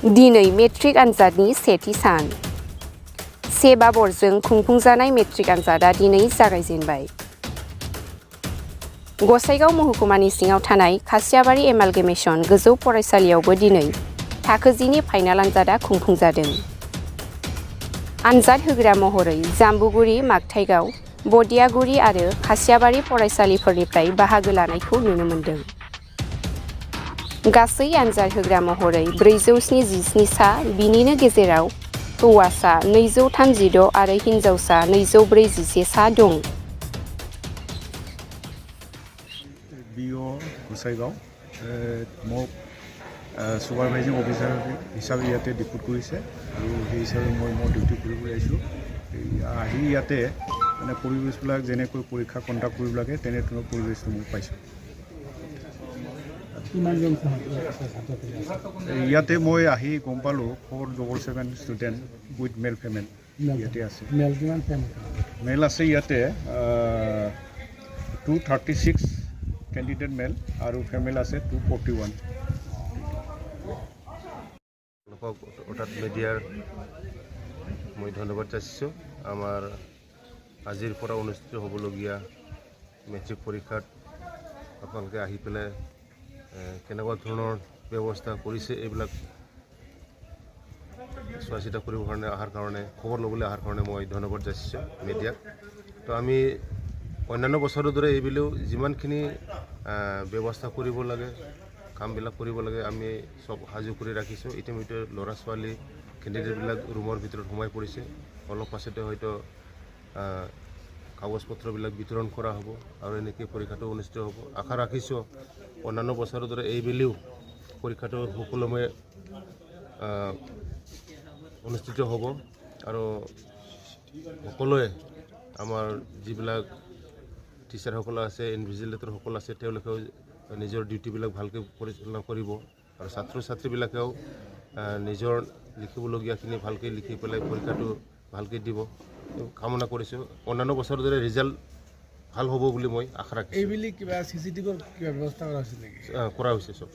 दिनै मेट्रिक आनजादनि सेथि सान 1 बाबरजों खुंफुंजानाय मेट्रिक आनजादा दिनै जागायजेनबाय। गसाइगाव महकुमानि सिङाव थानाय खासियाबारि एमालगेमेसन गोजौ फरायसालियावबो दिनै थाखो 10नि फाइनाल आनजादा खुंफुंजादों। आनजाद होग्रा महरै जाम्बुगुरि, मागथाइगाव, बदियागुरि आरो खासियाबारि फरायसालिफोरनिफ्राय बाहागो लानायखौ नुनो मोन्दों। गासै आनजाद होग्रा महरै 477 सा, बिनिनो गेजेराव हौवासा 236 आरो हिनजावसा 241 सा दं। BO গোসাইগাঁও মোক ছুপাৰভাইজিং অফিচাৰ হিচাপে ইয়াতে ডিপুট কৰিছে আৰু সেই হিচাপে মই মোৰ ডিউটি কৰিবলৈ আহিছোঁ। আহি ইয়াতে মানে পৰিৱেশবিলাক যেনেকৈ পৰীক্ষা কণ্ডাক্ট কৰিব লাগে তেনেধৰণৰ পৰিৱেশটো মই পাইছোঁ। ইয়াতে মই আহি গম পালোঁ 477 ষ্টুডেণ্ট উইথ মেল ফিমেল ইয়াতে আছে। মেল আছে ইয়াতে 236 ক্যান্ডিডেট মেল আৰু ফিমেল আছে 241। অৰ্থাৎ মিডিয়াৰ মই ধন্যবাদ যাচিছোঁ। আমাৰ আজিৰ পৰা অনুষ্ঠিত হ'বলগীয়া মেট্ৰিক পৰীক্ষাত আপোনালোকে আহি পেলাই কেনেকুৱা ধৰণৰ ব্যৱস্থা কৰিছে এইবিলাক চোৱা চিতা কৰিবৰ কাৰণে অহাৰ কাৰণে খবৰ ল'বলৈ অহাৰ কাৰণে মই ধন্যবাদ যাচিছোঁ মিডিয়াক। তো আমি অন্যান্য বছৰৰ দৰে এইবেলিও যিমানখিনি ব্যৱস্থা কৰিব লাগে কামবিলাক কৰিব লাগে আমি চব সাজু কৰি ৰাখিছোঁ। ইতিমধ্যে ল'ৰা ছোৱালী কেণ্ডিডেটবিলাক ৰুমৰ ভিতৰত সোমাই পৰিছে। অলপ পাছতে হয়তো কাগজ পত্ৰবিলাক বিতৰণ কৰা হ'ব আৰু এনেকৈ পৰীক্ষাটো অনুষ্ঠিত হ'ব। আশা ৰাখিছোঁ অন্যান্য বছৰৰ দৰে এইবেলিও পৰীক্ষাটো সুকলমে অনুষ্ঠিত হ'ব আৰু সকলোৱে আমাৰ যিবিলাক টিচাৰসকল আছে, ইনভিজিলেটৰসকল আছে, তেওঁলোকেও নিজৰ ডিউটিবিলাক ভালকৈ পৰিচালনা কৰিব আৰু ছাত্ৰ ছাত্ৰীবিলাকেও নিজৰ লিখিবলগীয়াখিনি ভালকৈ লিখি পেলাই পৰীক্ষাটো ভালকৈ দিব কামনা কৰিছোঁ। অন্যান্য বছৰৰ দৰে ৰিজাল্ট ভাল হ'ব বুলি মই আশা ৰাখিছোঁ। এইবেলি কিবা CCTVৰ কিবা ব্যৱস্থা কৰা হৈছে নেকি? কৰা হৈছে চব।